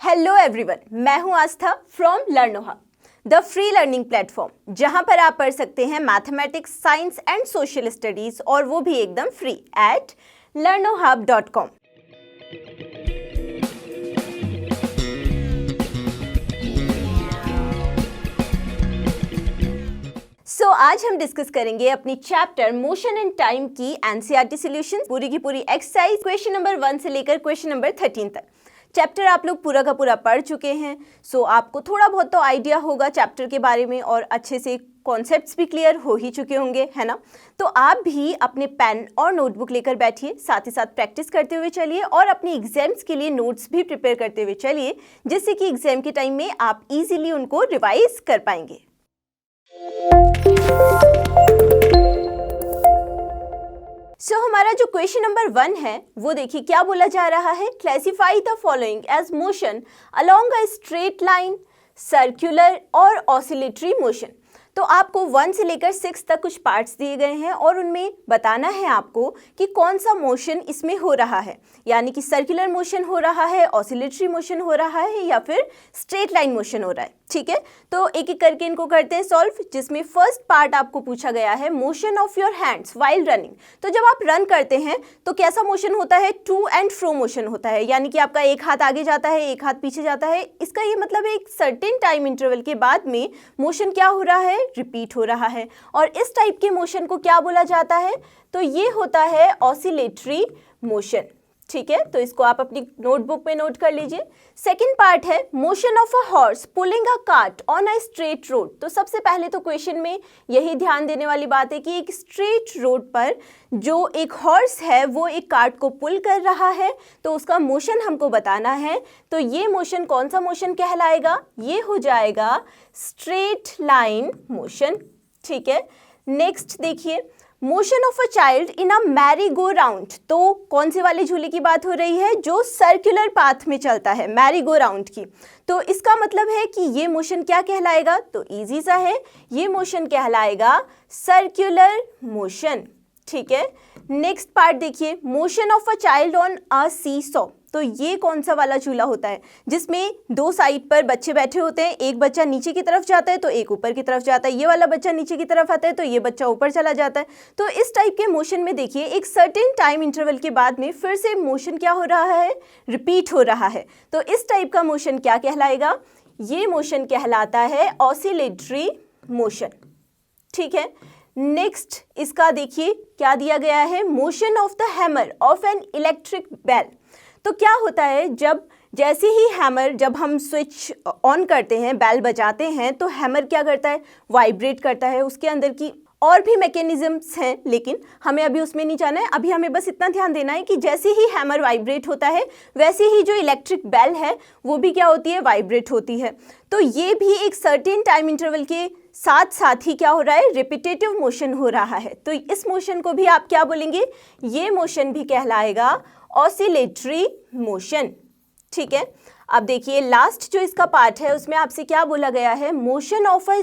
Hello everyone, मैं हूं Aastha from Learnoha, the free learning platform, जहां पर आप पढ़ सकते हैं mathematics, science and social studies, और वो भी एकदम फ्री एट learnohub.com। आज हम डिस्कस करेंगे अपनी चैप्टर मोशन एंड टाइम की एनसीईआरटी सॉल्यूशंस, पूरी की पूरी एक्सरसाइज क्वेश्चन नंबर 1 से लेकर क्वेश्चन नंबर 13 तक। चैप्टर आप लोग पूरा का पूरा पढ़ चुके हैं, सो आपको थोड़ा बहुत तो आइडिया होगा चैप्टर के बारे में और अच्छे से कॉन्सेप्ट्स भी क्लियर हो ही चुके होंगे, है ना। तो आप भी अपने पेन और नोटबुक लेकर बैठिए, साथ ही साथ प्रैक्टिस करते हुए चलिए और अपनी एग्जाम्स के लिए नोट्स भी प्रिपेयर करते हुए चलिए, जिससे कि एग्जाम के टाइम में आप इजीली उनको रिवाइज कर पाएंगे। हमारा जो क्वेश्चन नंबर 1 है वो देखिए क्या बोला जा रहा है। Classify the following as motion along a straight line, circular और ऑसिलेटरी मोशन। तो आपको 1 से लेकर 6 तक कुछ पार्ट्स दिए गए हैं और उनमें बताना है आपको कि कौन सा मोशन इसमें हो रहा है, यानी कि सर्कुलर मोशन हो रहा है, ऑसिलेटरी मोशन हो रहा है या फिर स्ट्रेट लाइन मोशन हो रहा है। ठीक है, तो एक एक करके इनको करते हैं सॉल्व, जिसमें फर्स्ट पार्ट आपको पूछा गया है motion of your hands while running. तो जब आप रन करते हैं तो कैसा मोशन होता है? टू एंड फ्रो मोशन होता है, यानी कि आपका एक हाथ आगे जाता है, एक हाथ पीछे जाता है। इसका ये मतलब है एक सर्टेन टाइम इंटरवल के बाद में मोशन क्या हो रहा है? रिपीट हो रहा है। और इस टाइप के मोशन को क्या बोला जाता है? तो ये होता है ऑसिलेटरी मोशन। ठीक है, तो इसको आप अपनी नोटबुक में नोट कर लीजिए। सेकंड पार्ट है motion of a horse pulling a cart on a straight road. तो सबसे पहले तो क्वेश्चन में यही ध्यान देने वाली बात है कि एक स्ट्रेट रोड पर जो एक हॉर्स है वो एक कार्ट को पुल कर रहा है, तो उसका मोशन हमको बताना है। तो ये मोशन कौन सा मोशन कहलाएगा? ये हो जाएगा स्ट्रेट लाइन मोशन। ठीक है, नेक्स्ट देखिए motion of a child in a merry go round. तो कौन से वाले झूले की बात हो रही है? जो सर्कुलर पाथ में चलता है, मैरी गो राउंड की। तो इसका मतलब है कि ये मोशन क्या कहलाएगा? तो इजी सा है, ये मोशन कहलाएगा सर्कुलर मोशन। ठीक है, नेक्स्ट पार्ट देखिए motion of a child on a seesaw. तो ये कौन सा वाला झूला होता है जिसमें दो साइड पर बच्चे बैठे होते हैं, एक बच्चा नीचे की तरफ जाता है तो एक ऊपर की तरफ जाता है, ये वाला बच्चा नीचे की तरफ आता है तो ये बच्चा ऊपर चला जाता है। तो इस टाइप के मोशन में देखिए एक सर्टेन टाइम इंटरवल के बाद में फिर से मोशन क्या हो रहा है? रिपीट हो रहा है। तो इस टाइप का मोशन क्या कहलाएगा? ये मोशन कहलाता है ऑसिलेटरी मोशन। ठीक है, नेक्स्ट इसका देखिए क्या दिया गया है, motion of the hammer of an electric bell. तो क्या होता है, जब जैसे ही हैमर, जब हम स्विच ऑन करते हैं, बेल बजाते हैं, तो हैमर क्या करता है? वाइब्रेट करता है। उसके अंदर की और भी मैकेनिज्म्स हैं, लेकिन हमें अभी उसमें नहीं जाना है। अभी हमें बस इतना ध्यान देना है कि जैसे ही हैमर वाइब्रेट होता है वैसे ही जो इलेक्ट्रिक बेल है वो भी क्या होती है? वाइब्रेट होती है। तो ये भी एक सर्टेन टाइम इंटरवल के साथ साथ ही क्या हो रहा है? रिपीटेटिव मोशन हो रहा है। तो इस मोशन को भी आप क्या बोलेंगे? ये मोशन भी कहलाएगा ऑसिलेटरी मोशन। ठीक है, अब देखिए लास्ट जो इसका पार्ट है उसमें आपसे क्या बोला गया है? Motion of a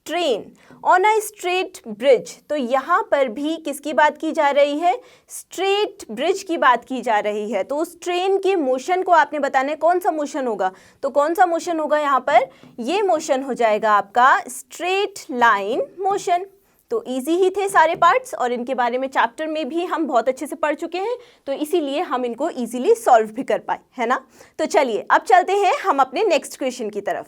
train on a straight bridge. तो यहाँ पर भी किसकी बात की जा रही है? स्ट्रेट ब्रिज की बात की जा रही है। तो उस ट्रेन के मोशन को आपने बताना है कौन सा मोशन होगा। तो कौन सा मोशन होगा यहाँ पर? ये मोशन हो जाएगा आपका स्ट्रेट लाइन मोशन। तो इजी ही थे सारे पार्ट्स और इनके बारे में चैप्टर में भी हम बहुत अच्छे से पढ़ चुके हैं, तो इसीलिए हम इनको इजीली सॉल्व भी कर पाए, है ना। तो चलिए अब चलते हैं हम अपने नेक्स्ट क्वेश्चन की तरफ।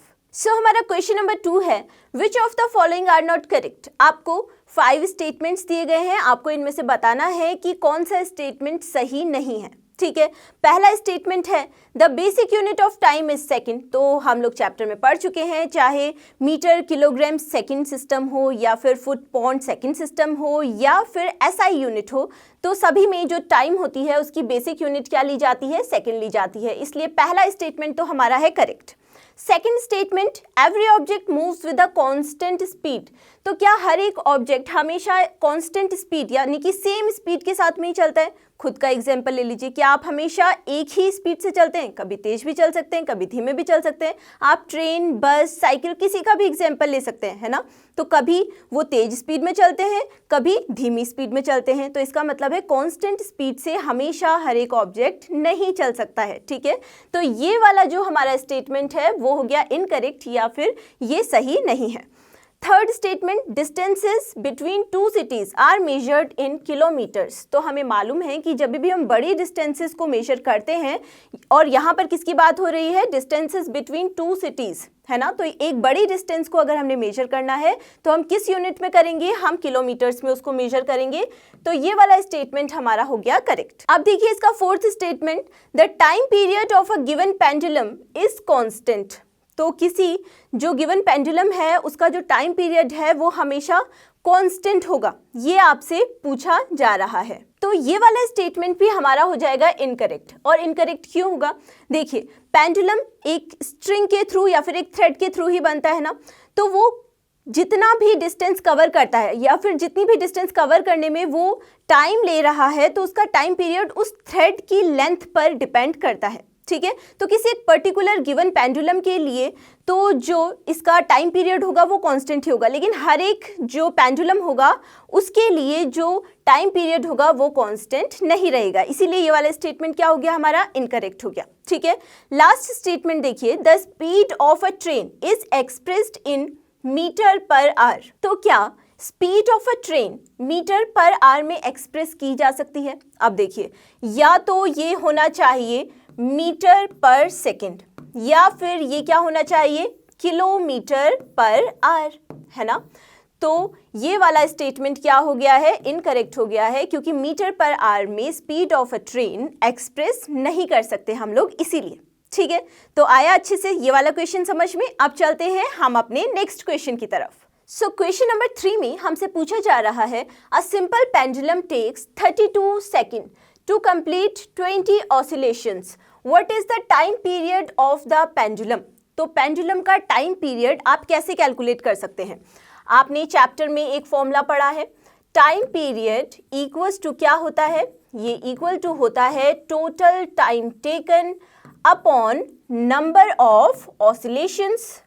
हमारा क्वेश्चन नंबर 2 है which of the following are not correct. आपको 5 स्टेटमेंट्स दिए गए हैं, आपको इनमें से बताना है कि कौन सा स्टेटमेंट सही नहीं है। ठीक है, पहला स्टेटमेंट है the basic unit of time is second. तो हम लोग चैप्टर में पढ़ चुके हैं, चाहे मीटर किलोग्राम सेकंड सिस्टम हो या फिर फुट पॉन्ड सेकंड सिस्टम हो या फिर एसआई यूनिट हो, तो सभी में जो टाइम होती है उसकी बेसिक यूनिट क्या ली जाती है? सेकंड ली जाती है। इसलिए पहला स्टेटमेंट तो हमारा है correct. Second statement every object moves with a constant speed. तो क्या हर एक ऑब्जेक्ट हमेशा कांस्टेंट स्पीड यानी कि सेम स्पीड के साथ में ही चलता है? खुद का एग्जाम्पल ले लीजिए कि आप हमेशा एक ही स्पीड से चलते हैं, कभी तेज भी चल सकते हैं, कभी धीमे भी चल सकते हैं। आप ट्रेन, बस, साइकिल, किसी का भी एग्जाम्पल ले सकते हैं, है ना। तो कभी वो तेज स्पीड में चलते हैं, कभी धीमी स्पीड में चलते हैं। तो इसका मतलब है कांस्टेंट स्पीड से हमेशा हर एक ऑब्जेक्ट नहीं चल सकता है, ठीक है। तो ये वाला जो हमारा स्टेटमेंट है वो हो गया इनकरेक्ट, या फिर ये सही नहीं है। Third statement, distances between two cities are measured in kilometres. तो हमें मालूम है कि जब भी हम बड़ी डिस्टेंसेस को मेजर करते हैं, और यहाँ पर किसकी बात हो रही है, डिस्टेंसेस बिटवीन टू सिटीज, है ना। तो एक बड़ी डिस्टेंस को अगर हमने मेजर करना है तो हम किस यूनिट में करेंगे, हम किलोमीटर्स में उसको मेजर करेंगे। तो ये वाला स्टेटमेंट हमारा हो गया करेक्ट। अब देखिए इसका fourth statement, the time period of a given pendulum is constant. तो किसी जो गिवन पेंडुलम है उसका जो टाइम पीरियड है वो हमेशा कांस्टेंट होगा, ये आपसे पूछा जा रहा है। तो ये वाला स्टेटमेंट भी हमारा हो जाएगा इनकरेक्ट। और इनकरेक्ट क्यों होगा, देखिए पेंडुलम एक स्ट्रिंग के थ्रू या फिर एक थ्रेड के थ्रू ही बनता है ना। तो वो जितना भी डिस्टेंस कवर करता है या फिर जितनी भी डिस्टेंस कवर करने में वो टाइम ले रहा है, तो उसका टाइम पीरियड उस थ्रेड की लेंथ पर डिपेंड करता है, ठीक है। तो किसी एक पर्टिकुलर गिवन पेंडुलम के लिए तो जो इसका टाइम पीरियड होगा वो कांस्टेंट ही होगा, लेकिन हर एक जो पेंडुलम होगा उसके लिए जो टाइम पीरियड होगा वो कांस्टेंट नहीं रहेगा। इसीलिए ये वाला स्टेटमेंट क्या हो गया हमारा, इनकरेक्ट हो गया, ठीक है। लास्ट स्टेटमेंट देखिए, the speed of a train is expressed in metre per hour. तो क्या speed of a train metre per hour में एक्सप्रेस की जा सकती है? अब देखिए, या तो ये होना चाहिए मीटर पर सेकंड, या फिर ये क्या होना चाहिए, किलोमीटर पर आवर, है ना। तो ये वाला स्टेटमेंट क्या हो गया है, इनकरेक्ट हो गया है, क्योंकि मीटर पर आवर में speed of a train express नहीं कर सकते हम लोग, इसीलिए, ठीक है। तो आया अच्छे से ये वाला क्वेश्चन समझ में। अब चलते हैं हम अपने नेक्स्ट क्वेश्चन की तरफ। सो क्वेश्चन नंबर 3 में हमसे पूछा जा रहा है, a simple pendulum takes 32 second to complete 20 oscillations. What is the time period of the pendulum? तो पेंडुलम का टाइम पीरियड आप कैसे कैलकुलेट कर सकते हैं? आपने चैप्टर में एक फॉर्मूला पढ़ा है, टाइम पीरियड इक्वल्स टू क्या होता है, ये इक्वल टू होता है total time taken upon number of oscillations.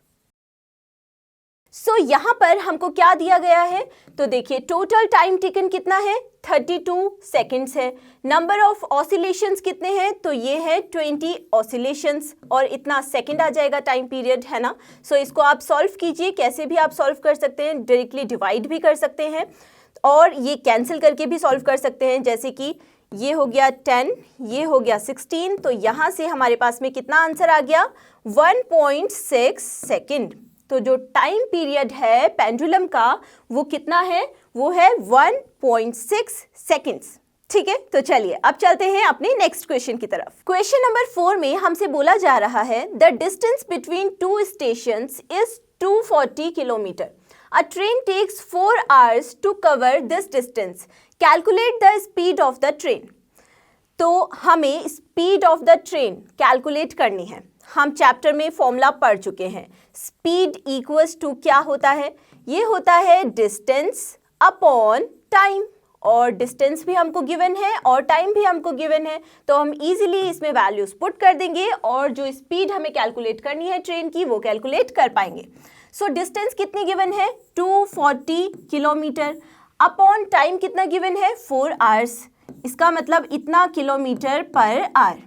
So यहाँ पर हमको क्या दिया गया है, तो देखिए टोटल टाइम टेकन कितना है, 32 सेकेंड्स है। नंबर ऑफ ऑसिलेशंस कितने हैं, तो ये है 20 ऑसिलेशंस, और इतना सेकंड आ जाएगा टाइम पीरियड, है ना। सो इसको आप सॉल्व कीजिए, कैसे भी आप सॉल्व कर सकते हैं, डायरेक्टली डिवाइड भी कर सकते हैं और ये कैंसिल करके भी सॉल्व कर सकते हैं। जैसे कि ये हो गया 10, ये हो गया 16, तो यहाँ से हमारे पास में कितना आंसर आ गया, 1.6 सेकेंड। तो जो टाइम पीरियड है पेंडुलम का वो कितना है, वो है 1.6 सेकेंड्स, ठीक है। तो चलिए अब चलते हैं अपने नेक्स्ट क्वेश्चन की तरफ। क्वेश्चन नंबर 4 में हमसे बोला जा रहा है, the distance between two stations is 240 kilometre. A train takes 4 hours to cover this distance, calculate the speed of the train. तो हमें speed of the train calculate करनी है। हम चैप्टर में फॉर्मूला पढ़ चुके हैं, स्पीड इक्वल्स टू क्या होता है, ये होता है डिस्टेंस अपॉन टाइम, और डिस्टेंस भी हमको गिवन है और टाइम भी हमको गिवन है, तो हम इजीली इसमें वैल्यूज पुट कर देंगे और जो स्पीड हमें कैलकुलेट करनी है ट्रेन की वो कैलकुलेट कर पाएंगे। सो डिस्टेंस कितनी गिवन है, 240 किलोमीटर, अपॉन टाइम कितना गिवन है, 4 hours, इसका मतलब इतना kilometre per hour.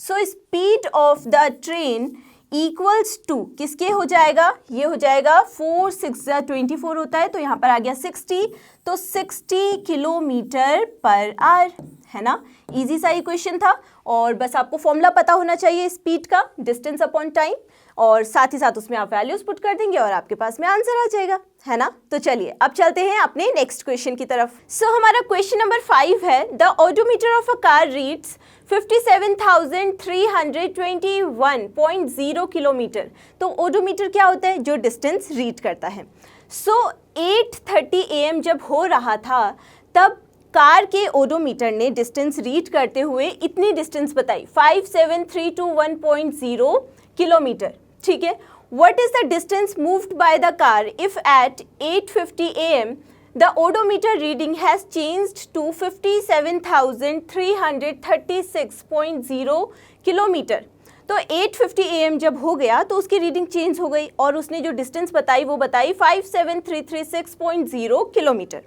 So speed of the train equals to किसके हो जाएगा, ये हो जाएगा 4 6 24 होता है, तो यहाँ पर आ गया 60, तो 60 किलोमीटर पर आवर, है ना। इजी सा इक्वेशन था, और बस आपको फॉर्मूला पता होना चाहिए स्पीड का, डिस्टेंस अपॉन टाइम, और साथ ही साथ उसमें आप वैल्यूज पुट कर देंगे और आपके पास में आंसर आ जाएगा, है ना। तो चलिए अब चलते हैं अपने नेक्स्ट क्वेश्चन की तरफ। सो हमारा क्वेश्चन नंबर 5 है, the odometer of a car reads 57,321.0 kilometre. तो ओडोमीटर क्या होता है, जो डिस्टेंस रीड करता है। सो 8:30 AM जब हो रहा था तब कार के ओडोमीटर ने डिस्टेंस रीड करते हुए इतनी डिस्टेंस बताई, 57,321.0 किलोमीटर, ठीक है। What is the distance moved by the car if at 8:50 AM the odometer reading has changed to 57,336.0 kilometre. तो 8:50 AM जब हो गया तो उसकी रीडिंग चेंज हो गई और उसने जो डिस्टेंस बताई वो बताई 57,336.0 kilometre.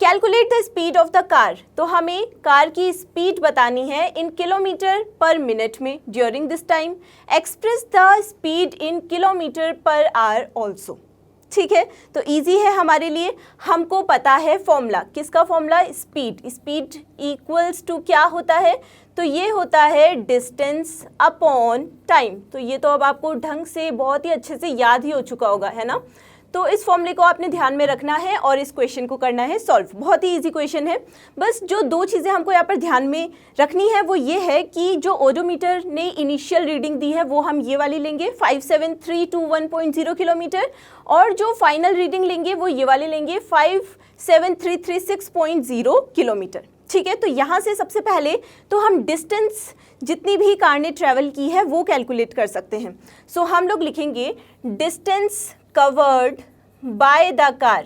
Calculate the speed of the car, तो हमें कार की स्पीड बतानी है इन किलोमीटर पर मिनट में during this time. Express the speed in kilometre per our also. ठीक है, तो इजी है हमारे लिए, हमको पता है फॉर्मूला। किसका formula? Speed. Speed equals to क्या होता है? तो ये होता है डिस्टेंस अपॉन टाइम। तो ये तो अब आपको ढंग से बहुत ही अच्छे से याद ही हो चुका होगा, है ना। तो इस फॉर्मूले को आपने ध्यान में रखना है और इस क्वेश्चन को करना है सॉल्व। बहुत ही इजी क्वेश्चन है। बस जो दो चीज़ें हमको यहाँ पर ध्यान में रखनी है वो ये है कि जो ओडोमीटर ने इनिशियल रीडिंग दी है वो हम ये वाली लेंगे 57,321.0 किलोमीटर, और जो फाइनल रीडिंग लेंगे वो ये वाले लेंगे 57,336.0 किलोमीटर। ठीक है, तो यहाँ से सबसे पहले तो हम डिस्टेंस जितनी भी कार ने ट्रैवल की है वो कैलकुलेट कर सकते हैं। सो हम लोग लिखेंगे distance covered by the car.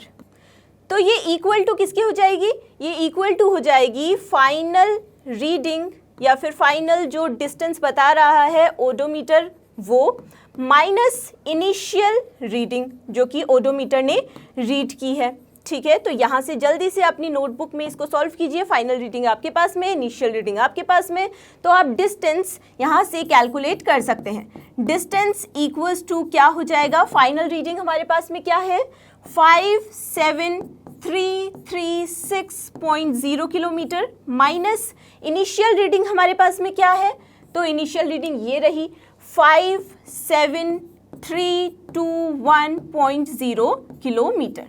तो ये इक्वल टू किसकी हो जाएगी? ये इक्वल टू हो जाएगी फाइनल रीडिंग या फिर फाइनल जो डिस्टेंस बता रहा है ओडोमीटर वो, माइनस इनिशियल रीडिंग जो कि ओडोमीटर ने रीड की है। ठीक है, तो यहाँ से जल्दी से अपनी नोटबुक में इसको सॉल्व कीजिए। फाइनल रीडिंग आपके पास में, इनिशियल रीडिंग आपके पास में, तो आप डिस्टेंस यहाँ से कैलकुलेट कर सकते हैं। डिस्टेंस इक्वल्स टू क्या हो जाएगा? फाइनल रीडिंग हमारे पास में क्या है? 57,336.0 किलोमीटर माइनस इनिशियल रीडिंग हमारे पास में क्या है? तो इनिशियल रीडिंग ये रही 57,321.0 किलोमीटर।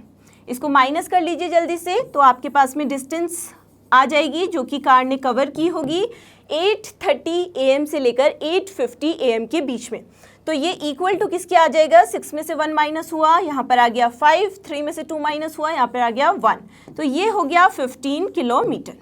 इसको माइनस कर लीजिए जल्दी से, तो आपके पास में डिस्टेंस आ जाएगी जो कि कार ने कवर की होगी 8:30 AM से लेकर 8:50 AM के बीच में। तो ये इक्वल टू किसके आ जाएगा? 6 में से 1 माइनस हुआ, यहाँ पर आ गया 5, 3 में से 2 माइनस हुआ, यहाँ पर आ गया 1, तो ये हो गया 15 किलोमीटर।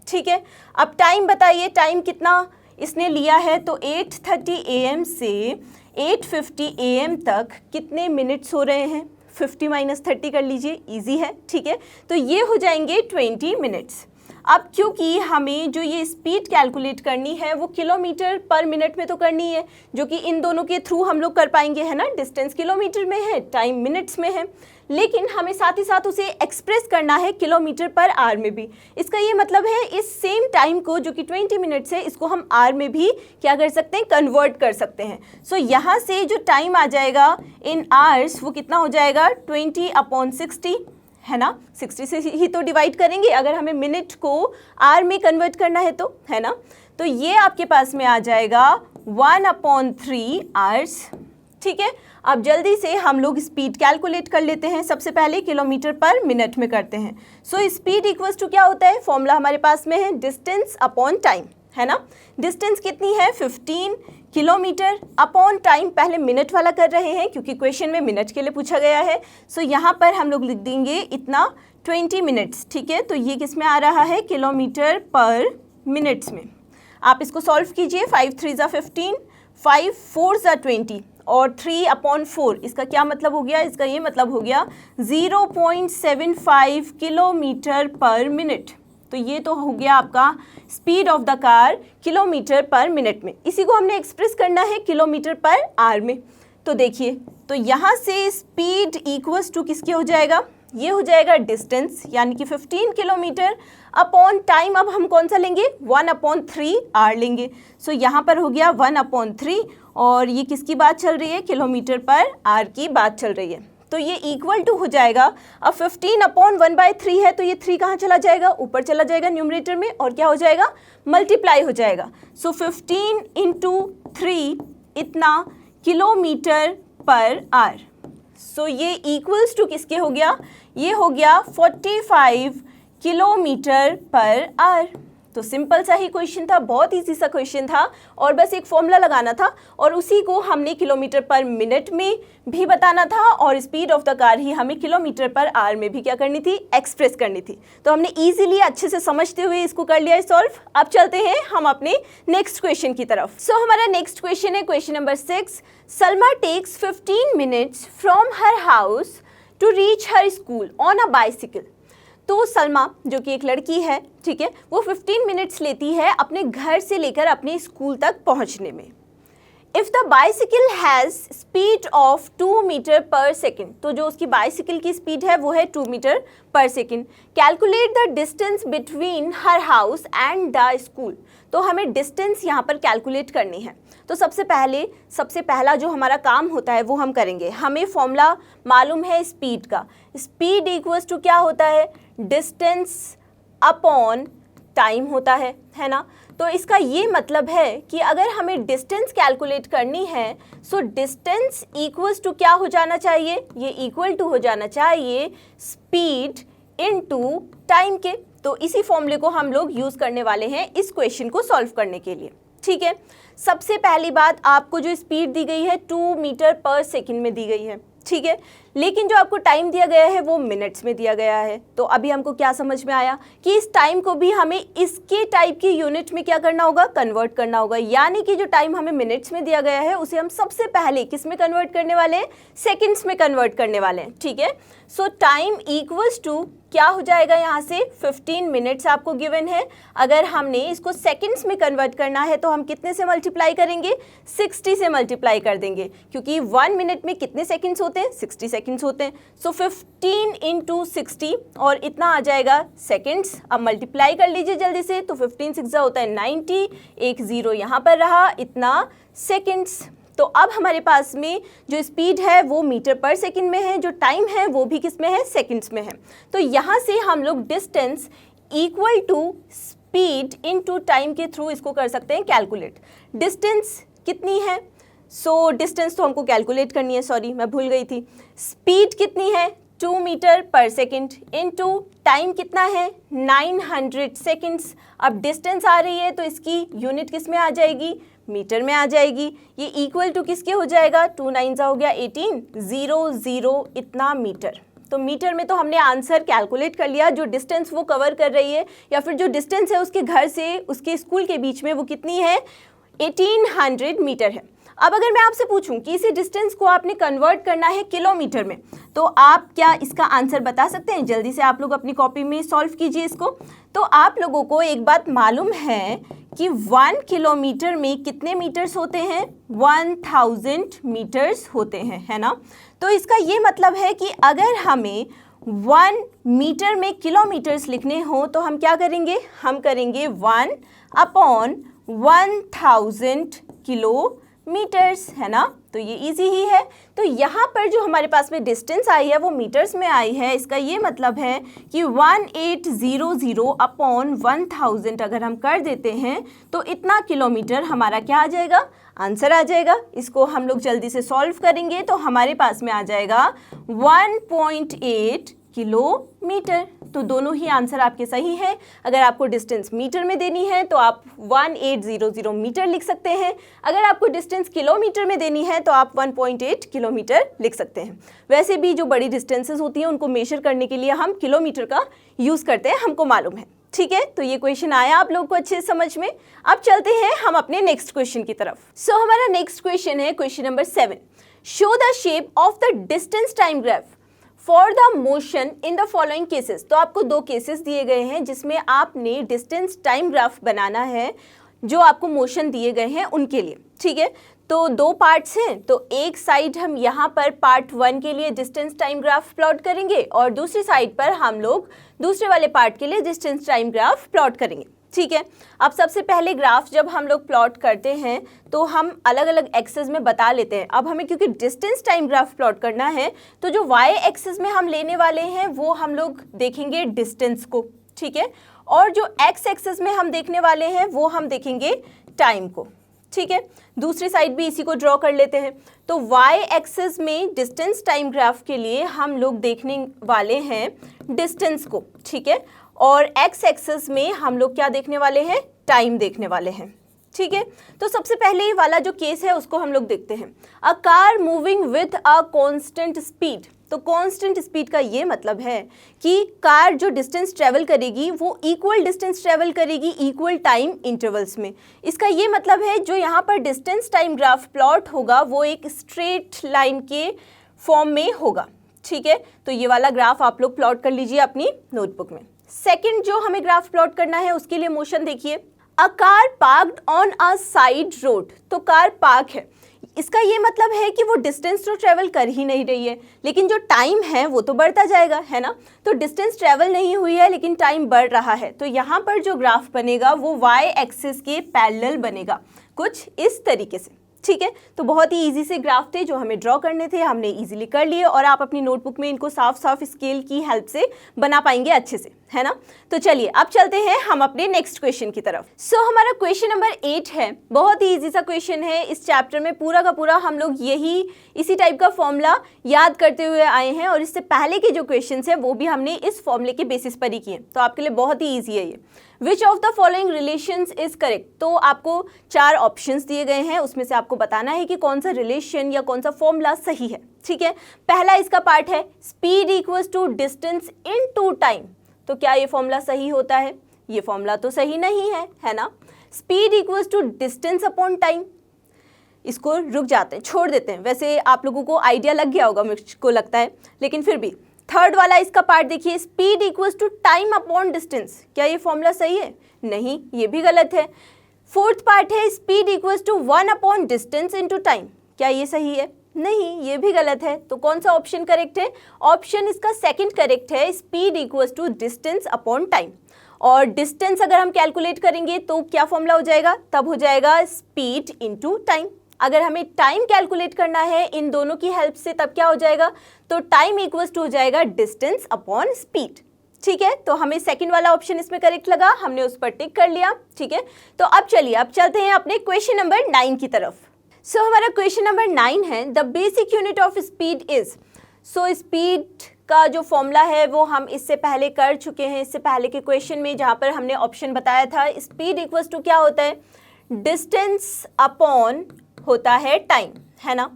ठीक है, अब टाइम बताइए, टाइम कितना इसने लिया है? तो 8:30 AM से 8:50 AM तक कितने मिनट्स हो रहे हैं? 50 माइनस 30 कर लीजिए, इजी है। ठीक है, तो ये हो जाएंगे 20 मिनट्स। अब क्योंकि हमें जो ये स्पीड कैलकुलेट करनी है वो किलोमीटर पर मिनट में तो करनी है, जो कि इन दोनों के थ्रू हम लोग कर पाएंगे, है ना। डिस्टेंस किलोमीटर में है, टाइम मिनट्स में है, लेकिन हमें साथ ही साथ उसे एक्सप्रेस करना है किलोमीटर पर आवर में भी। इसका ये मतलब है इस सेम टाइम को जो कि 20 मिनट्स है, इसको हम आवर में भी क्या कर सकते हैं? कन्वर्ट कर सकते हैं। सो यहाँ से जो टाइम आ जाएगा इन आवर्स वो कितना हो जाएगा? 20/60, है ना। 60 से ही तो डिवाइड करेंगे अगर हमें मिनट को आवर में कन्वर्ट करना है तो, है ना। तो ये आपके पास में आ जाएगा 1/3 आवर्स। ठीक है, अब जल्दी से हम लोग स्पीड कैलकुलेट कर लेते हैं। सबसे पहले किलोमीटर पर मिनट में करते हैं। सो स्पीड इक्वल्स टू क्या होता है? फॉर्मूला हमारे पास में है डिस्टेंस अपॉन टाइम, है ना। डिस्टेंस कितनी है? 15 किलोमीटर अपॉन टाइम। पहले मिनट वाला कर रहे हैं क्योंकि क्वेश्चन में मिनट के लिए पूछा गया है। सो यहाँ पर हम लोग लिख देंगे इतना 20 मिनट्स। ठीक है, तो ये किस में आ रहा है? किलोमीटर पर मिनट्स में। आप इसको सॉल्व कीजिए। 5 3 ज़ा 15, 5 4 ज़ा 20 और 3/4। इसका क्या मतलब हो गया? इसका ये मतलब हो गया 0.75 किलोमीटर पर मिनट। तो ये तो हो गया आपका speed of the car kilometre पर मिनट में। इसी को हमने एक्सप्रेस करना है किलोमीटर पर आवर में। तो देखिए, तो यहाँ से स्पीड इक्वल्स टू किसके हो जाएगा? ये हो जाएगा डिस्टेंस, यानी कि 15 किलोमीटर अपॉन टाइम। अब हम कौन सा लेंगे? 1/3 आवर लेंगे। सो यहाँ पर हो गया 1/3 और ये किसकी बात चल रही है? किलोमीटर पर आवर की बात चल रही है। तो ये इक्वल टू हो जाएगा, अब 15/1/3 है तो ये 3 कहाँ चला जाएगा? ऊपर चला जाएगा न्यूमरेटर में, और क्या हो जाएगा? मल्टीप्लाई हो जाएगा। सो 15 × 3 इतना किलोमीटर पर आवर। सो ये इक्वल्स टू किसके हो गया? ये हो गया 45 किलोमीटर पर आवर। तो सिंपल सा ही क्वेश्चन था, बहुत इजी सा क्वेश्चन था, और बस एक फॉर्मूला लगाना था और उसी को हमने किलोमीटर पर मिनट में भी बताना था, और स्पीड ऑफ द कार ही हमें किलोमीटर पर आवर में भी क्या करनी थी? एक्सप्रेस करनी थी। तो हमने इजीली अच्छे से समझते हुए इसको कर लिया सॉल्व। अब चलते हैं हम अपने नेक्स्ट क्वेश्चन की तरफ। सो हमारा नेक्स्ट क्वेश्चन है question number 6। Salma takes 15 minutes from her house to reach her school on a bicycle. तो सलमा जो कि एक लड़की है, ठीक है, वो 15 मिनट्स लेती है अपने घर से लेकर अपने स्कूल तक पहुंचने में। If the bicycle has speed of 2 metre per second, तो जो उसकी बाइसिकल की स्पीड है वो है 2 metre per second. Calculate the distance between her house and the school, तो हमें डिस्टेंस यहाँ पर कैलकुलेट करनी है। तो सबसे पहला जो हमारा काम होता है वो हम करेंगे। हमें फॉर्मूला मालूम है स्पीड का, स्पीड इक्वल्स टू क्या होता है, डिस्टेंस अपॉन टाइम होता है ना। तो इसका ये मतलब है कि अगर हमें डिस्टेंस कैलकुलेट करनी है सो डिस्टेंस इक्वल्स टू क्या हो जाना चाहिए, ये इक्वल टू हो जाना चाहिए स्पीड इनटू टाइम के। तो इसी फॉर्मूले को हम लोग यूज़ करने वाले हैं इस क्वेश्चन को सॉल्व करने के लिए, ठीक है। सबसे पहली बात, आपको जो स्पीड दी गई है 2 मीटर पर सेकेंड में दी गई है, ठीक है, लेकिन जो आपको टाइम दिया गया है वो मिनट्स में दिया गया है। तो अभी हमको क्या समझ में आया कि इस टाइम को भी हमें इसके टाइप की यूनिट में क्या करना होगा, कन्वर्ट करना होगा। यानी कि जो टाइम हमें मिनट्स में दिया गया है उसे हम सबसे पहले किस में कन्वर्ट करने वाले हैं, सेकेंड्स में कन्वर्ट करने वाले हैं, ठीक है। सो टाइम इक्वल्स टू क्या हो जाएगा, यहाँ से 15 मिनट्स आपको गिवन है। अगर हमने इसको सेकंड्स में कन्वर्ट करना है तो हम कितने से मल्टीप्लाई करेंगे, 60 से मल्टीप्लाई कर देंगे, क्योंकि 1 मिनट में कितने सेकंड्स होते हैं, 60 सेकंड्स होते हैं। सो 15 इंटू 60 और इतना आ जाएगा सेकंड्स। अब मल्टीप्लाई कर लीजिए जल्दी से, तो 15 6 होता है 90, एक ज़ीरो यहाँ पर रहा, इतना सेकंड्स। तो अब हमारे पास में जो स्पीड है वो मीटर पर सेकंड में है, जो टाइम है वो भी किस में है, सेकंड्स में है। तो यहाँ से हम लोग distance equal to speed into time के थ्रू इसको कर सकते हैं कैलकुलेट। डिस्टेंस कितनी है, सो डिस्टेंस तो हमको कैलकुलेट करनी है, सॉरी मैं भूल गई थी। स्पीड कितनी है, 2 metre per second, into time कितना है, 900 सेकेंड्स। अब डिस्टेंस आ रही है तो इसकी यूनिट किस में आ जाएगी, मीटर में आ जाएगी। ये इक्वल टू किसके हो जाएगा, 2 9 हो गया 18, 0 0 इतना मीटर। तो मीटर में तो हमने आंसर कैलकुलेट कर लिया, जो डिस्टेंस वो कवर कर रही है या फिर जो डिस्टेंस है उसके घर से उसके स्कूल के बीच में वो कितनी है, 1800 मीटर है। अब अगर मैं आपसे पूछूं कि इसी डिस्टेंस को आपने कन्वर्ट करना है किलोमीटर में, तो आप क्या इसका आंसर बता सकते हैं? जल्दी से आप लोग अपनी कॉपी में सॉल्व कीजिए इसको। तो आप लोगों को एक बात मालूम है कि 1 किलोमीटर में कितने मीटर्स होते हैं, 1000 मीटर्स होते हैं, है ना। तो इसका ये मतलब है कि अगर हमें 1 मीटर में किलोमीटर्स लिखने हो तो हम क्या करेंगे, हम करेंगे 1/1000 किलोमीटर्स, है ना। तो ये इजी ही है। तो यहाँ पर जो हमारे पास में डिस्टेंस आई है वो मीटर्स में आई है। इसका ये मतलब है कि 1800/1000 अगर हम कर देते हैं तो इतना किलोमीटर हमारा क्या आ जाएगा, आंसर आ जाएगा। इसको हम लोग जल्दी से सॉल्व करेंगे तो हमारे पास में आ जाएगा 1.8 किलोमीटर। तो दोनों ही आंसर आपके सही हैं। अगर आपको डिस्टेंस मीटर में देनी है तो आप 1800 मीटर लिख सकते हैं। अगर आपको डिस्टेंस किलोमीटर में देनी है तो आप 1.8 किलोमीटर लिख सकते हैं। वैसे भी जो बड़ी डिस्टेंसेस होती हैं उनको मेजर करने के लिए हम किलोमीटर का यूज़ करते हैं, हमको मालूम है, ठीक है। तो ये क्वेश्चन आया आप लोगों को अच्छे समझ में। अब चलते हैं हम अपने नेक्स्ट क्वेश्चन की तरफ। सो हमारा नेक्स्ट क्वेश्चन है question number 7। Show the shape of the distance time graph for the motion in the following cases. तो आपको 2 केसेस दिए गए हैं जिसमें आपने डिस्टेंस टाइम ग्राफ बनाना है, जो आपको मोशन दिए गए हैं उनके लिए, ठीक है। तो 2 पार्ट्स हैं। तो एक साइड हम यहाँ पर पार्ट 1 के लिए डिस्टेंस टाइम ग्राफ प्लॉट करेंगे और दूसरी साइड पर हम लोग दूसरे वाले पार्ट के लिए डिस्टेंस टाइम ग्राफ प्लॉट करेंगे, ठीक है। अब सबसे पहले ग्राफ जब हम लोग प्लॉट करते हैं तो हम अलग अलग एक्सेस में बता लेते हैं। अब हमें क्योंकि डिस्टेंस टाइम ग्राफ प्लॉट करना है तो जो वाई एक्सेस में हम लेने वाले हैं वो हम लोग देखेंगे डिस्टेंस को, ठीक है, और जो एक्स एक्सेस में हम देखने वाले हैं वो हम देखेंगे टाइम को, ठीक है। दूसरी साइड भी इसी को ड्रॉ कर लेते हैं। तो वाई एक्सेस में डिस्टेंस टाइम ग्राफ के लिए हम लोग देखने वाले हैं डिस्टेंस को, ठीक है, और एक्स एक्सेस में हम लोग क्या देखने वाले हैं, टाइम देखने वाले हैं, ठीक है। तो सबसे पहले वाला जो केस है उसको हम लोग देखते हैं। A car moving with a constant speed. तो कांस्टेंट स्पीड का ये मतलब है कि कार जो डिस्टेंस ट्रेवल करेगी वो इक्वल डिस्टेंस ट्रेवल करेगी इक्वल टाइम इंटरवल्स में। इसका ये मतलब है जो यहाँ पर डिस्टेंस टाइम ग्राफ प्लॉट होगा वो एक स्ट्रेट लाइन के फॉर्म में होगा, ठीक है, तो ये वाला ग्राफ आप लोग प्लॉट कर लीजिए अपनी नोटबुक में। सेकंड जो हमें ग्राफ प्लॉट करना है उसके लिए मोशन देखिए, a car parked on a side road, तो कार पार्क है, इसका ये मतलब है कि वो डिस्टेंस तो ट्रेवल कर ही नहीं रही है, लेकिन जो टाइम है वो तो बढ़ता जाएगा, है ना। तो डिस्टेंस ट्रेवल नहीं हुई है लेकिन टाइम बढ़ रहा है, तो यहाँ पर जो ग्राफ बनेगा वो वाई एक्सिस के पैरेलल बनेगा, कुछ इस तरीके से, ठीक है। तो बहुत ही इजी से ग्राफ थे जो हमें ड्रॉ करने थे, हमने इजीली कर लिए और आप अपनी नोटबुक में इनको साफ साफ स्केल की हेल्प से बना पाएंगे अच्छे से, है ना। तो चलिए अब चलते हैं हम अपने नेक्स्ट क्वेश्चन की तरफ। सो हमारा क्वेश्चन नंबर 8 है, बहुत ही इजी सा क्वेश्चन है। इस चैप्टर में पूरा का पूरा हम लोग इसी टाइप का फॉर्मूला याद करते हुए आए हैं और इससे पहले के जो क्वेश्चन है वो भी हमने इस फॉर्मूले के बेसिस पर ही किए, तो आपके लिए बहुत ही ईजी है ये। विच of the following relations is correct, तो आपको 4 ऑप्शंस दिए गए हैं, उसमें से आपको बताना है कि कौन सा रिलेशन या कौन सा फॉर्मूला सही है, ठीक है। पहला इसका पार्ट है speed equals to distance into time, तो क्या ये फॉर्मूला सही होता है? ये फॉर्मूला तो सही नहीं है ना। Speed equals to distance upon time, इसको रुक जाते हैं, छोड़ देते हैं, वैसे आप लोगों को आइडिया लग गया होगा मुझको लगता है, लेकिन फिर भी। थर्ड वाला इसका पार्ट देखिए, speed equals to time upon distance, क्या ये फॉर्मूला सही है? नहीं, ये भी गलत है। फोर्थ पार्ट है speed equals to 1 upon distance into time, क्या ये सही है? नहीं, ये भी गलत है। तो कौन सा ऑप्शन करेक्ट है? ऑप्शन इसका सेकंड करेक्ट है, speed equals to distance upon time. और डिस्टेंस अगर हम कैलकुलेट करेंगे तो क्या फॉर्मूला हो जाएगा? तब हो जाएगा स्पीड इनटू टाइम। अगर हमें टाइम कैलकुलेट करना है इन दोनों की हेल्प से तब क्या हो जाएगा? तो टाइम इक्वल्स टू हो जाएगा डिस्टेंस अपॉन स्पीड, ठीक है। तो हमें सेकंड वाला ऑप्शन इसमें करेक्ट लगा, हमने उस पर टिक कर लिया, ठीक है। तो अब चलिए अब चलते हैं अपने क्वेश्चन नंबर 9 की तरफ। सो हमारा क्वेश्चन नंबर 9 है, the basic unit of speed is, so speed का जो फॉर्मूला है वो हम इससे पहले कर चुके हैं, इससे पहले के क्वेश्चन में, जहाँ पर हमने ऑप्शन बताया था स्पीड इक्वल्स टू क्या होता है? डिस्टेंस अपॉन होता है टाइम, है ना।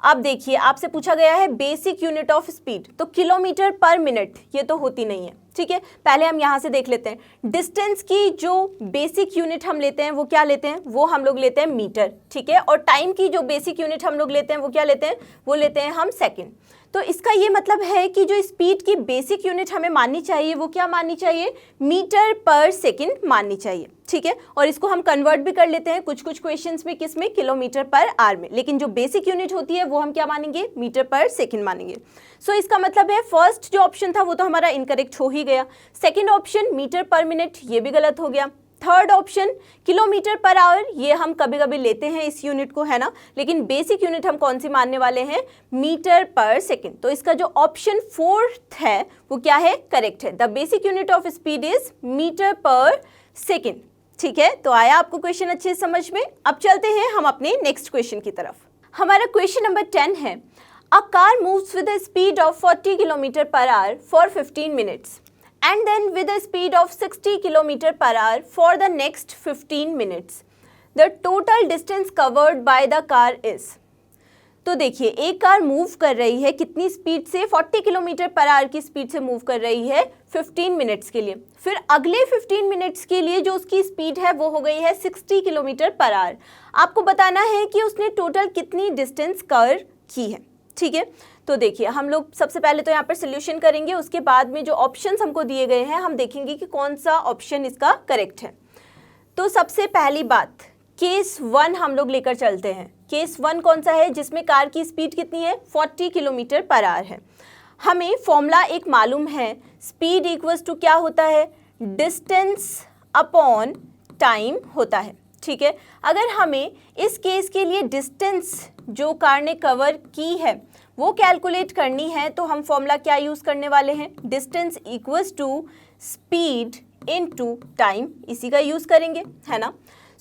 अब देखिए आपसे पूछा गया है बेसिक यूनिट ऑफ स्पीड, तो किलोमीटर पर मिनट ये तो होती नहीं है, ठीक है। पहले हम यहाँ से देख लेते हैं, डिस्टेंस की जो बेसिक यूनिट हम लेते हैं वो क्या लेते हैं? वो हम लोग लेते हैं मीटर, ठीक है। और टाइम की जो बेसिक यूनिट हम लोग लेते हैं वो क्या लेते हैं? वो लेते हैं हम सेकेंड। तो इसका ये मतलब है कि जो स्पीड की बेसिक यूनिट हमें माननी चाहिए वो क्या माननी चाहिए? मीटर पर सेकंड माननी चाहिए, ठीक है। और इसको हम कन्वर्ट भी कर लेते हैं कुछ कुछ क्वेश्चंस में, किस में? किलोमीटर पर आवर में, लेकिन जो बेसिक यूनिट होती है वो हम क्या मानेंगे? मीटर पर सेकंड मानेंगे। सो इसका मतलब है फर्स्ट जो ऑप्शन था वो तो हमारा इनकरेक्ट हो ही गया, second option metre per minute ये भी गलत हो गया, third option kilometre per hour ये हम कभी कभी लेते हैं इस यूनिट को, है ना, लेकिन बेसिक यूनिट हम कौन सी मानने वाले हैं? Metre per second. तो इसका जो ऑप्शन फोर्थ है वो क्या है? करेक्ट है, the basic unit of speed is metre per second, ठीक है। तो आया आपको क्वेश्चन अच्छे से समझ में। अब चलते हैं हम अपने नेक्स्ट क्वेश्चन की तरफ। हमारा क्वेश्चन नंबर 10 है, a car moves with a speed of 40 kilometre per hour for 15 minutes and then with a speed of 60 km per hour for the next 15 minutes. The total distance covered by the car is. तो देखिए एक car move कर रही है कितनी speed से? 40 kilometre per our की speed से मूव कर रही है 15 मिनट्स के लिए। फिर अगले 15 मिनट्स के लिए जो उसकी स्पीड है वो हो गई है 60 किलोमीटर पर आवर। आपको बताना है कि उसने टोटल कितनी डिस्टेंस कवर की है, ठीक है। तो देखिए हम लोग सबसे पहले तो यहाँ पर सोल्यूशन करेंगे, उसके बाद में जो ऑप्शंस हमको दिए गए हैं हम देखेंगे कि कौन सा ऑप्शन इसका करेक्ट है। तो सबसे पहली बात केस 1 हम लोग लेकर चलते हैं। केस 1 कौन सा है? जिसमें कार की स्पीड कितनी है? 40 किलोमीटर पर आवर है। हमें फॉर्मूला एक मालूम है, स्पीड इक्वल्स टू क्या होता है? डिस्टेंस अपॉन टाइम होता है, ठीक है। अगर हमें इस केस के लिए डिस्टेंस जो कार ने कवर की है वो कैलकुलेट करनी है तो हम फॉर्मूला क्या यूज़ करने वाले हैं? Distance equals to speed into time, इसी का यूज़ करेंगे, है ना।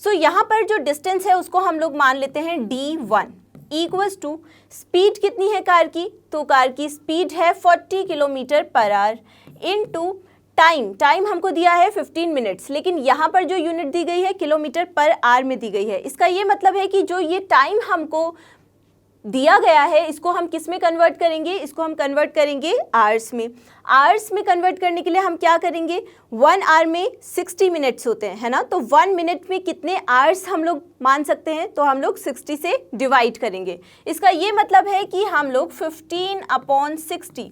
सो यहाँ पर जो डिस्टेंस है उसको हम लोग मान लेते हैं d1 इक्वल्स टू स्पीड कितनी है कार की? तो कार की स्पीड है 40 kilometre per our into time हमको दिया है 15 मिनट्स, लेकिन यहाँ पर जो यूनिट दी गई है किलोमीटर पर आवर में दी गई है। इसका ये मतलब है कि जो ये टाइम हमको दिया गया है इसको हम किस में कन्वर्ट करेंगे, इसको हम कन्वर्ट करेंगे आवर्स में। आवर्स में कन्वर्ट करने के लिए हम क्या करेंगे, 1 आवर में 60 मिनट्स होते हैं, है ना। तो 1 मिनट में कितने आवर्स हम लोग मान सकते हैं, तो हम लोग 60 से डिवाइड करेंगे। इसका ये मतलब है कि हम लोग 15/60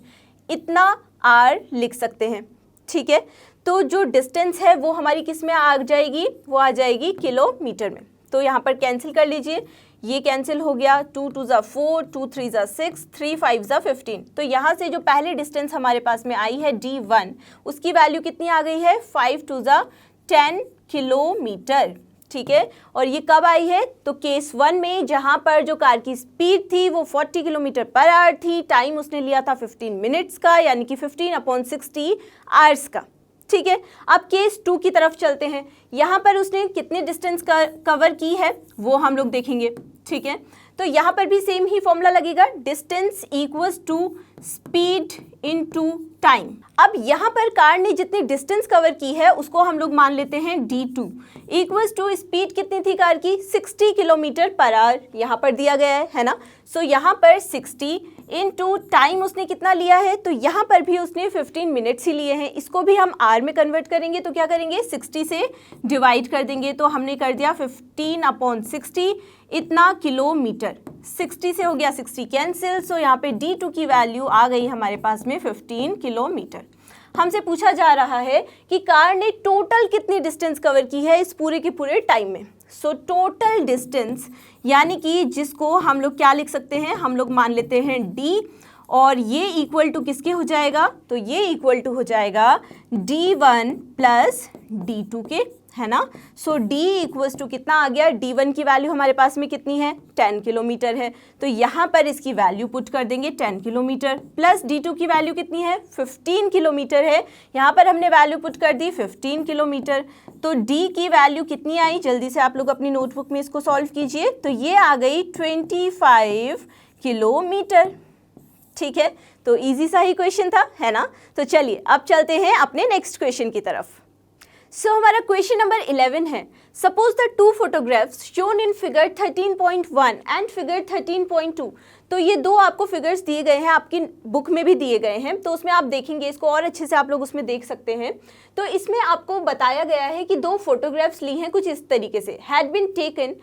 इतना आवर लिख सकते हैं, ठीक है। तो जो डिस्टेंस है वो हमारी किस में आ जाएगी, वो आ जाएगी किलोमीटर में। तो यहाँ पर कैंसिल कर लीजिए, ये कैंसिल हो गया, 2 2 ज़ा 4, 2 3 ज़ा 6, 3 5 ज़ा 15। तो यहाँ से जो पहली डिस्टेंस हमारे पास में आई है D1, उसकी वैल्यू कितनी आ गई है, 5 2 ज़ा 10 किलोमीटर, ठीक है। और ये कब आई है, तो केस 1 में जहाँ पर जो कार की स्पीड थी वो 40 किलोमीटर पर आवर थी, टाइम उसने लिया था 15 मिनट्स का, यानी कि 15/60 आवर्स का, ठीक है। अब केस 2 की तरफ चलते हैं। यहाँ पर उसने कितने डिस्टेंस कवर की है वो हम लोग देखेंगे, ठीक है। तो यहाँ पर भी सेम ही फॉर्मूला लगेगा, distance equals to speed into time. अब यहाँ पर कार ने जितनी डिस्टेंस कवर की है उसको हम लोग मान लेते हैं D2 इक्वल्स टू स्पीड कितनी थी कार की, 60 किलोमीटर पर आवर यहाँ पर दिया गया है ना। सो यहाँ पर 60 इनटू टाइम उसने कितना लिया है, तो यहाँ पर भी उसने 15 मिनट्स ही लिए हैं। इसको भी हम आवर में कन्वर्ट करेंगे तो क्या करेंगे, 60 से डिवाइड कर देंगे। तो हमने कर दिया 15/60 इतना किलोमीटर, 60 से हो गया 60 कैंसिल। सो यहाँ पे D2 की वैल्यू आ गई हमारे पास में 15 किलोमीटर। हमसे पूछा जा रहा है कि कार ने टोटल कितनी डिस्टेंस कवर की है इस पूरे के पूरे टाइम में। सो टोटल डिस्टेंस यानी कि जिसको हम लोग क्या लिख सकते हैं, हम लोग मान लेते हैं D, और ये इक्वल टू किसके हो जाएगा, तो ये इक्वल टू हो जाएगा D1 प्लस D2 के, है ना। सो D इक्वल्स टू कितना आ गया, D1 की वैल्यू हमारे पास में कितनी है, 10 किलोमीटर है। तो यहाँ पर इसकी वैल्यू पुट कर देंगे 10 किलोमीटर, प्लस D2 की वैल्यू कितनी है, 15 किलोमीटर है। यहाँ पर हमने वैल्यू पुट कर दी 15 किलोमीटर। तो D की वैल्यू कितनी आई, जल्दी से आप लोग अपनी नोटबुक में इसको सॉल्व कीजिए। तो ये आ गई 25 किलोमीटर, ठीक है। तो इजी सा ही क्वेश्चन था, है ना। तो चलिए अब चलते हैं अपने नेक्स्ट क्वेश्चन की तरफ। सो हमारा क्वेश्चन नंबर 11 है, suppose the 2 photographs shown in figure 13.1 and figure 13.2। तो ये दो आपको फिगर्स दिए गए हैं, आपकी बुक में भी दिए गए हैं, तो उसमें आप देखेंगे इसको और अच्छे से आप लोग उसमें देख सकते हैं। तो इसमें आपको बताया गया है कि 2 फोटोग्राफ्स ली हैं कुछ इस तरीके से, had been taken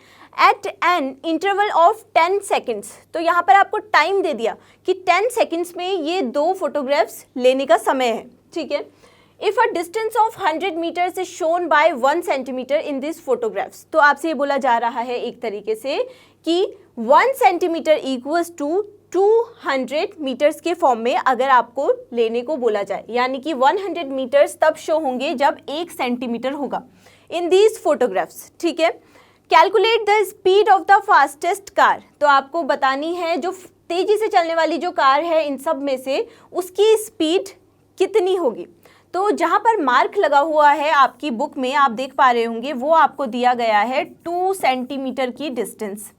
at an interval of 10 seconds. तो यहाँ पर आपको टाइम दे दिया कि 10 सेकेंड्स में ये 2 फोटोग्राफ्स लेने का समय है, ठीक है। If a distance of 100 meters is shown by 1 centimeter in these photographs, तो आपसे ये बोला जा रहा है एक तरीके से कि 1 सेंटीमीटर इक्वल्स टू 200 मीटर्स के फॉर्म में अगर आपको लेने को बोला जाए, यानी कि 100 मीटर्स तब शो होंगे जब 1 सेंटीमीटर होगा इन दीज फोटोग्राफ्स, ठीक है। Calculate the speed of the fastest car. तो आपको बतानी है जो तेजी से चलने वाली जो कार है इन सब में से उसकी स्पीड कितनी होगी। तो जहाँ पर मार्क लगा हुआ है आपकी बुक में आप देख पा रहे होंगे, वो आपको दिया गया है 2 सेंटीमीटर की डिस्टेंस।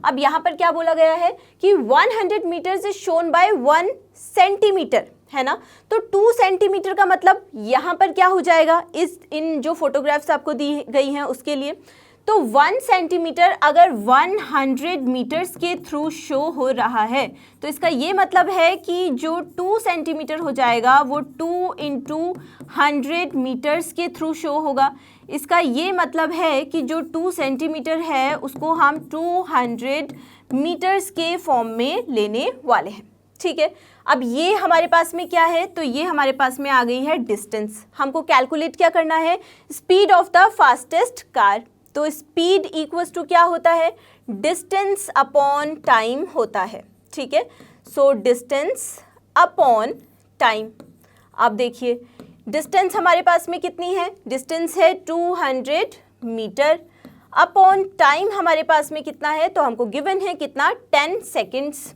अब यहाँ पर क्या बोला गया है कि 100 metres is shown by 1 centimetre, है ना। तो 2 सेंटीमीटर का मतलब यहाँ पर क्या हो जाएगा, इन जो फोटोग्राफ्स आपको दी गई हैं उसके लिए। तो 1 सेंटीमीटर अगर 100 मीटर्स के थ्रू शो हो रहा है तो इसका ये मतलब है कि जो 2 सेंटीमीटर हो जाएगा वो 2 × 100 मीटर्स के थ्रू शो होगा। इसका ये मतलब है कि जो 2 सेंटीमीटर है उसको हम 200 मीटर्स के फॉर्म में लेने वाले हैं, ठीक है। अब ये हमारे पास में क्या है, तो ये हमारे पास में आ गई है डिस्टेंस। हमको कैलकुलेट क्या करना है, speed of the fastest car. तो स्पीड इक्वल्स टू क्या होता है, डिस्टेंस अपॉन टाइम होता है, ठीक है। So distance upon time. अब देखिए डिस्टेंस हमारे पास में कितनी है, डिस्टेंस है 200 मीटर, अपॉन टाइम हमारे पास में कितना है, तो हमको गिवन है कितना, 10 सेकेंड्स।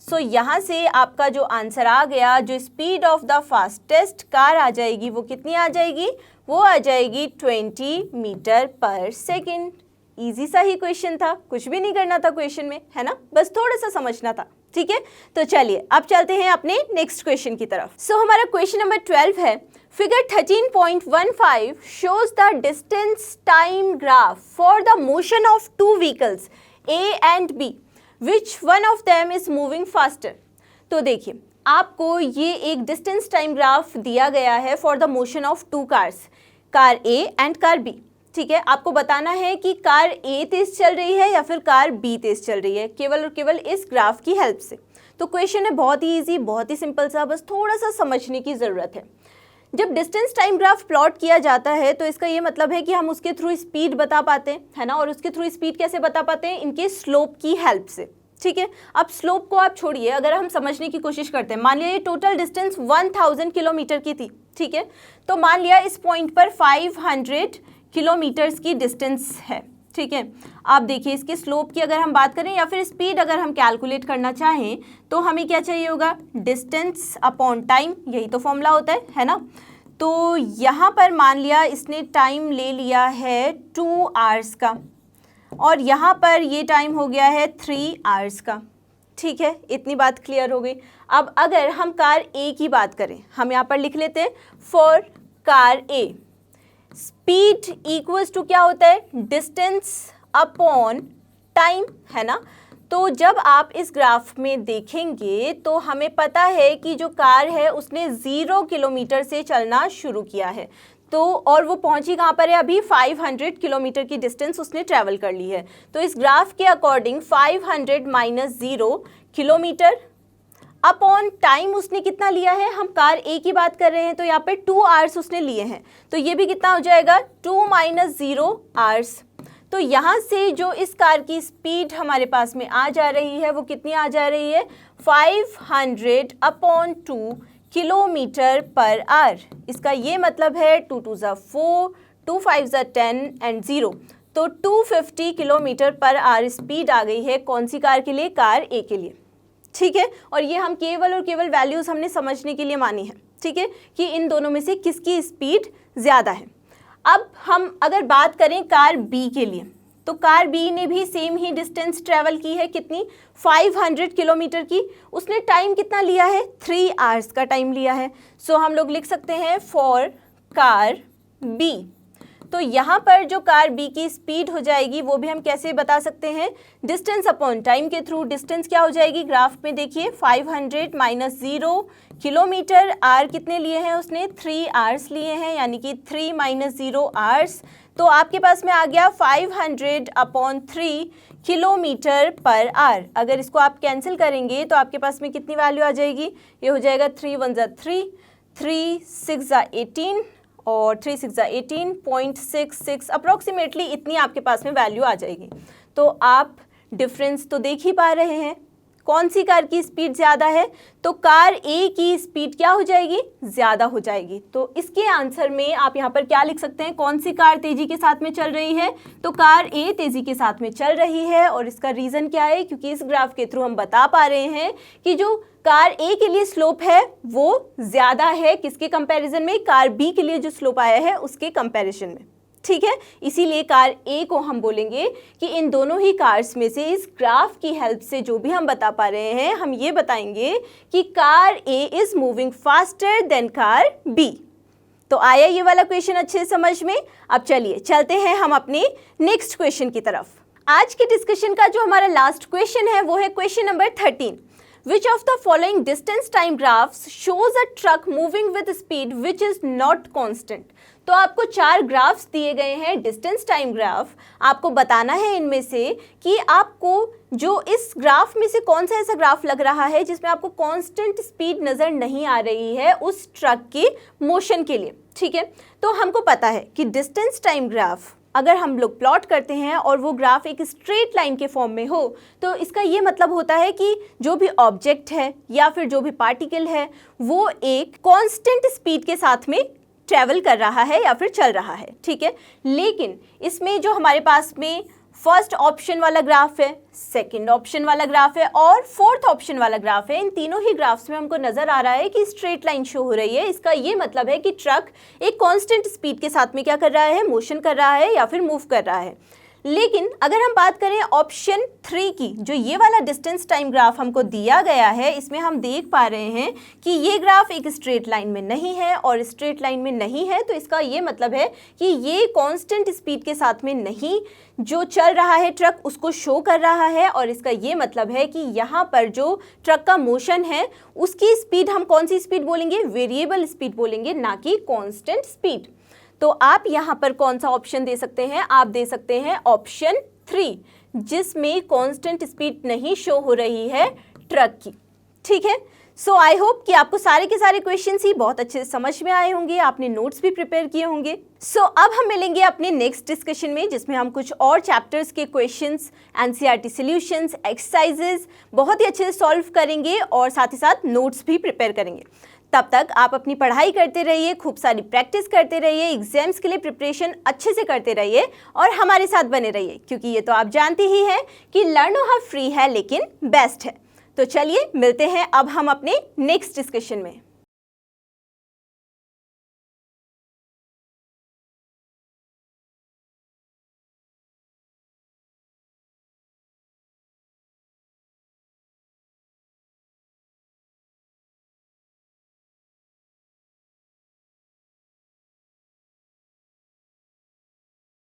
सो यहाँ से आपका जो आंसर आ गया, जो speed of the fastest car आ जाएगी वो कितनी आ जाएगी, वो आ जाएगी 20 मीटर पर सेकेंड। इजी सा ही क्वेश्चन था, कुछ भी नहीं करना था क्वेश्चन में, है ना, बस थोड़ा सा समझना था, ठीक है। तो चलिए अब चलते हैं अपने नेक्स्ट क्वेश्चन की तरफ। सो हमारा क्वेश्चन नंबर 12 है, figure 13.15 shows the distance time graph for the motion of 2 vehicles A and B which one of them is moving faster. तो देखिए आपको ये एक डिस्टेंस टाइम ग्राफ दिया गया है for the motion of two cars, car A and car B. ठीक है, आपको बताना है कि कार ए तेज चल रही है या फिर कार बी तेज चल रही है, केवल और केवल इस ग्राफ की हेल्प से। तो क्वेश्चन है बहुत ही ईजी, बहुत ही सिंपल सा, बस थोड़ा सा समझने की ज़रूरत है। जब डिस्टेंस टाइम ग्राफ प्लॉट किया जाता है तो इसका ये मतलब है कि हम उसके थ्रू स्पीड बता पाते हैं, है ना। और उसके थ्रू स्पीड कैसे बता पाते हैं? इनके स्लोप की हेल्प से। ठीक है, अब स्लोप को आप छोड़िए, अगर हम समझने की कोशिश करते हैं, मान लिया ये टोटल डिस्टेंस 1000 किलोमीटर की थी। ठीक है, तो मान लिया इस पॉइंट पर 500 किलोमीटर्स की डिस्टेंस है। ठीक है, आप देखिए इसके स्लोप की अगर हम बात करें या फिर स्पीड अगर हम कैलकुलेट करना चाहें तो हमें क्या चाहिए होगा? डिस्टेंस अपॉन टाइम, यही तो फॉर्मूला होता है ना। तो यहाँ पर मान लिया इसने टाइम ले लिया है 2 आवर्स का और यहाँ पर ये टाइम हो गया है 3 आवर्स का। ठीक है, इतनी बात क्लियर हो गई। अब अगर हम कार ए की बात करें, हम यहाँ पर लिख लेते हैं for car A speed equals to क्या होता है? डिस्टेंस अपॉन टाइम, है ना। तो जब आप इस ग्राफ में देखेंगे तो हमें पता है कि जो कार है उसने 0 किलोमीटर से चलना शुरू किया है, तो और वो पहुंची कहाँ पर है? अभी 500 किलोमीटर की डिस्टेंस उसने ट्रैवल कर ली है। तो इस ग्राफ के according 500 minus 0 kilometre upon time उसने कितना लिया है? हम कार ए की बात कर रहे हैं तो यहाँ पे 2 आवर्स उसने लिए हैं, तो ये भी कितना हो जाएगा? 2 माइनस 0 आवर्स। तो यहाँ से जो इस कार की स्पीड हमारे पास में आ जा रही है वो कितनी आ जा रही है? 500 अपॉन 2 किलोमीटर पर आवर। इसका ये मतलब है 2 2 ज़ा 4, 2 5 ज़ा 10 एंड 0, तो 250 किलोमीटर पर आवर स्पीड आ गई है। कौन सी कार के लिए? कार ए के लिए। ठीक है, और ये हम केवल और केवल वैल्यूज़ हमने समझने के लिए मानी है। ठीक है, कि इन दोनों में से किसकी स्पीड ज़्यादा है। अब हम अगर बात करें कार बी के लिए, तो कार बी ने भी सेम ही डिस्टेंस ट्रैवल की है, कितनी? 500 किलोमीटर की। उसने टाइम कितना लिया है? 3 आवर्स का टाइम लिया है। सो हम लोग लिख सकते हैं फॉर कार बी। तो यहाँ पर जो कार बी की स्पीड हो जाएगी वो भी हम कैसे बता सकते हैं? डिस्टेंस अपॉन टाइम के थ्रू। डिस्टेंस क्या हो जाएगी? ग्राफ में देखिए 500 माइनस 0 किलोमीटर, आर कितने लिए हैं उसने? 3 आवर्स लिए हैं, यानी कि 3 माइनस 0 आवर्स। तो आपके पास में आ गया 500 अपॉन 3 किलोमीटर पर आवर। अगर इसको आप कैंसिल करेंगे तो आपके पास में कितनी वैल्यू आ जाएगी? ये हो जाएगा 3 1 ज़ा 3, 3 6 ज़ा 18 और 3 6 ज़ा 18.66, अप्रॉक्सीमेटली इतनी आपके पास में वैल्यू आ जाएगी। तो आप डिफरेंस तो देख ही पा रहे हैं, कौन सी कार की स्पीड ज़्यादा है? तो कार ए की स्पीड क्या हो जाएगी? ज़्यादा हो जाएगी। तो इसके आंसर में आप यहाँ पर क्या लिख सकते हैं? कौन सी कार तेज़ी के साथ में चल रही है? तो कार ए तेज़ी के साथ में चल रही है। और इसका रीज़न क्या है? क्योंकि इस ग्राफ के थ्रू हम बता पा रहे हैं कि जो कार ए के लिए स्लोप है वो ज़्यादा है, किसके कंपैरिजन में? कार बी के लिए जो स्लोप आया है उसके कंपैरिजन में। ठीक है, इसीलिए कार ए को हम बोलेंगे कि इन दोनों ही कार्स में से इस ग्राफ की हेल्प से जो भी हम बता पा रहे हैं, हम ये बताएंगे कि car A is moving faster than car B. तो आया ये वाला क्वेश्चन अच्छे से समझ में? अब चलिए चलते हैं हम अपने नेक्स्ट क्वेश्चन की तरफ। आज के डिस्कशन का जो हमारा लास्ट क्वेश्चन है वो है question number 13। Which of the following distance time graphs shows a truck moving with speed which is not constant? तो आपको 4 ग्राफ्स दिए गए हैं, डिस्टेंस टाइम ग्राफ। आपको बताना है इनमें से कि आपको जो इस ग्राफ में से कौन सा ऐसा ग्राफ लग रहा है जिसमें आपको कांस्टेंट स्पीड नज़र नहीं आ रही है उस ट्रक के मोशन के लिए। ठीक है, तो हमको पता है कि डिस्टेंस टाइम ग्राफ अगर हम लोग प्लॉट करते हैं और वो ग्राफ एक स्ट्रेट लाइन के फॉर्म में हो तो इसका ये मतलब होता है कि जो भी ऑब्जेक्ट है या फिर जो भी पार्टिकल है वो एक कांस्टेंट स्पीड के साथ में ट्रैवल कर रहा है या फिर चल रहा है। ठीक है, लेकिन इसमें जो हमारे पास में फर्स्ट ऑप्शन वाला ग्राफ है, सेकंड ऑप्शन वाला ग्राफ है और फोर्थ ऑप्शन वाला ग्राफ है, इन तीनों ही ग्राफ्स में हमको नजर आ रहा है कि स्ट्रेट लाइन शो हो रही है। इसका ये मतलब है कि ट्रक एक कांस्टेंट स्पीड के साथ में क्या कर रहा है? मोशन कर रहा है या फिर मूव कर रहा है। लेकिन अगर हम बात करें ऑप्शन 3 की, जो ये वाला डिस्टेंस टाइम ग्राफ हमको दिया गया है, इसमें हम देख पा रहे हैं कि ये ग्राफ एक स्ट्रेट लाइन में नहीं है और स्ट्रेट लाइन में नहीं है, तो इसका ये मतलब है कि ये कांस्टेंट स्पीड के साथ में नहीं जो चल रहा है ट्रक उसको शो कर रहा है, और इसका ये मतलब है कि यहाँ पर जो ट्रक का मोशन है उसकी स्पीड हम कौन सी स्पीड बोलेंगे, वेरिएबल स्पीड बोलेंगे, ना कि कांस्टेंट स्पीड। तो आप यहाँ पर कौन सा ऑप्शन दे सकते हैं, आप दे सकते हैं ऑप्शन 3, जिसमें कांस्टेंट स्पीड नहीं शो हो रही है ट्रक की। ठीक है, सो आई होप कि आपको सारे के सारे क्वेश्चंस ही बहुत अच्छे से समझ में आए होंगे, आपने नोट्स भी प्रिपेयर किए होंगे। सो अब हम मिलेंगे अपने नेक्स्ट डिस्कशन में, जिसमें हम कुछ और चैप्टर्स के क्वेश्चंस, एनसीईआरटी सॉल्यूशंस, एक्सरसाइजेज बहुत ही अच्छे से सॉल्व करेंगे और साथ ही साथ नोट्स भी प्रिपेयर करेंगे। तब तक आप अपनी पढ़ाई करते रहिए, खूब सारी प्रैक्टिस करते रहिए, एग्जाम्स के लिए प्रिपरेशन अच्छे से करते रहिए और हमारे साथ बने रहिए, क्योंकि ये तो आप जानते ही हैं कि लर्नो हब फ्री है लेकिन बेस्ट है। तो चलिए मिलते हैं अब हम अपने नेक्स्ट डिस्कशन में।